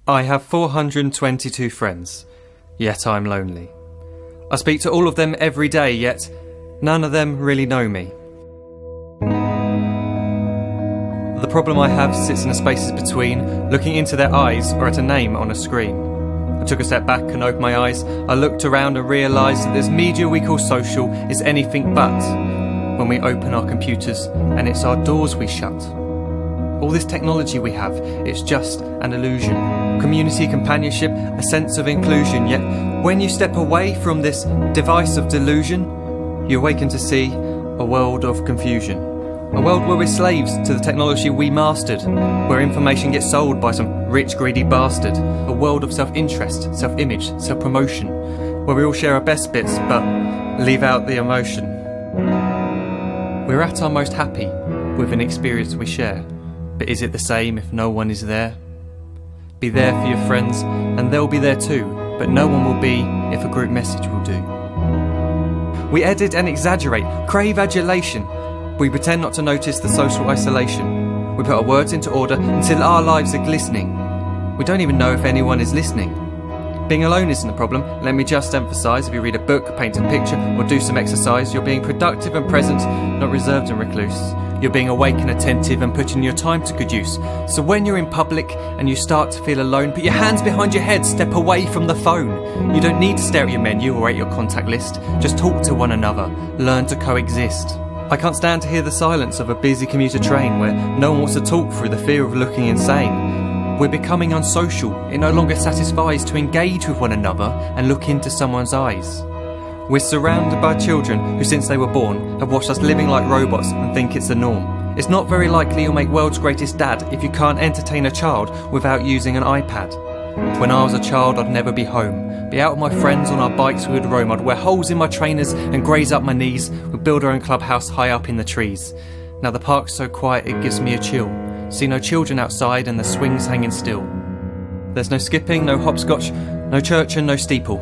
I have 422 friends, yet I'm lonely. I speak to all of them every day, yet none of them really know me. The problem I have sits in the spaces between looking into their eyes or at a name on a screen. I took a step back and opened my eyes. I looked around and realised that this media we call social is anything but when we open our computers and it's our doors we shut. All this technology we have, it's just an illusion. Community, companionship, a sense of inclusion. Yet when you step away from this device of delusion, you awaken to see a world of confusion. A world where we're slaves to the technology we mastered, where information gets sold by some rich, greedy bastard. A world of self-interest, self-image, self-promotion, where we all share our best bits but leave out the emotion. We're at our most happy with an experience we share. But is it the same if no one is there? Be there for your friends, and they'll be there too, but no one will be if a group message will do. We edit and exaggerate, crave adulation. We pretend not to notice the social isolation. We put our words into order until our lives are glistening. We don't even know if anyone is listening. Being alone isn't a problem. Let me just emphasise, if you read a book, paint a picture, or do some exercise, you're being productive and present, not reserved and recluse. You're being awake and attentive and putting your time to good use. So when you're in public and you start to feel alone, put your hands behind your head, step away from the phone. You don't need to stare at your menu or at your contact list. Just talk to one another. Learn to coexist. I can't stand to hear the silence of a busy commuter train where no one wants to talk through the fear of looking insane. We're becoming unsocial. It no longer satisfies to engage with one another and look into someone's eyes. We're surrounded by children who, since they were born, have watched us living like robots and think it's the norm. It's not very likely you'll make world's greatest dad if you can't entertain a child without using an iPad. When I was a child, I'd never be home. Be out with my friends on our bikes, we would roam. I'd wear holes in my trainers and graze up my knees. We'd build our own clubhouse high up in the trees. Now the park's so quiet it gives me a chill. See no children outside and the swings hanging still. There's no skipping, no hopscotch, no church and no steeple.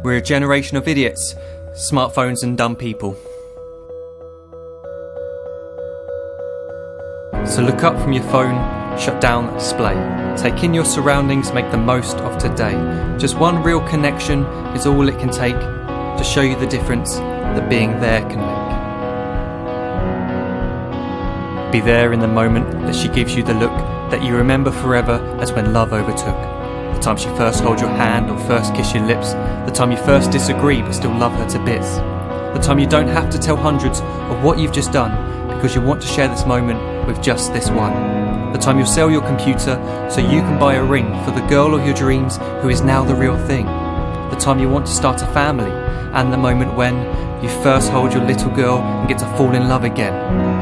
We're a generation of idiots, smartphones and dumb people. So look up from your phone, shut down the display. Take in your surroundings, make the most of today. Just one real connection is all it can take to show you the difference that being there can make. Be there in the moment that she gives you the look that you remember forever as when love overtook. The time she first holds your hand or first kiss your lips. The time you first disagree but still love her to bits. The time you don't have to tell hundreds of what you've just done because you want to share this moment with just this one. The time you'll sell your computer so you can buy a ring for the girl of your dreams who is now the real thing. The time you want to start a family and the moment when you first hold your little girl and get to fall in love again.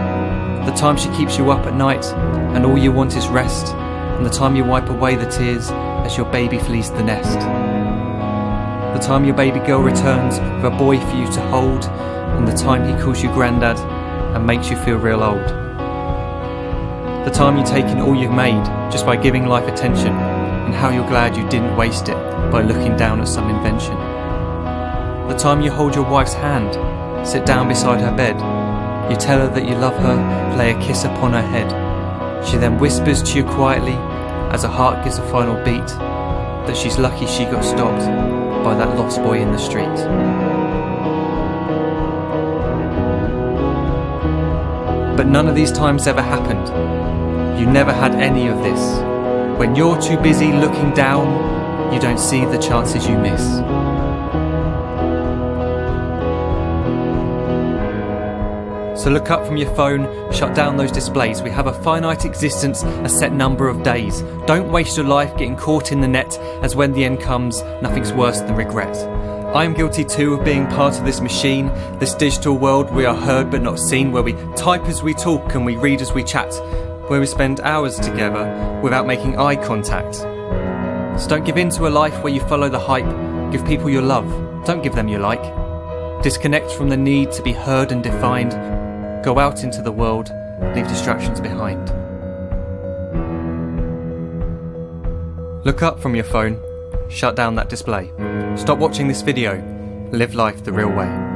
The time she keeps you up at night and all you want is rest. And the time you wipe away the tears as your baby flees the nest. The time your baby girl returns with a boy for you to hold, and the time he calls you granddad and makes you feel real old. The time you take in all you've made just by giving life attention, and how you're glad you didn't waste it by looking down at some invention. The time you hold your wife's hand, sit down beside her bed, you tell her that you love her, lay a kiss upon her head. She then whispers to you quietly as her heart gives a final beat that she's lucky she got stopped by that lost boy in the street. But none of these times ever happened. You never had any of this. When you're too busy looking down, you don't see the chances you miss. So look up from your phone, shut down those displays. We have a finite existence, a set number of days. Don't waste your life getting caught in the net, as when the end comes, nothing's worse than regret. I am guilty too of being part of this machine, this digital world we are heard but not seen, where we type as we talk and we read as we chat, where we spend hours together without making eye contact. So don't give in to a life where you follow the hype. Give people your love, don't give them your like. Disconnect from the need to be heard and defined. Go out into the world, leave distractions behind. Look up from your phone, shut down that display. Stop watching this video, live life the real way.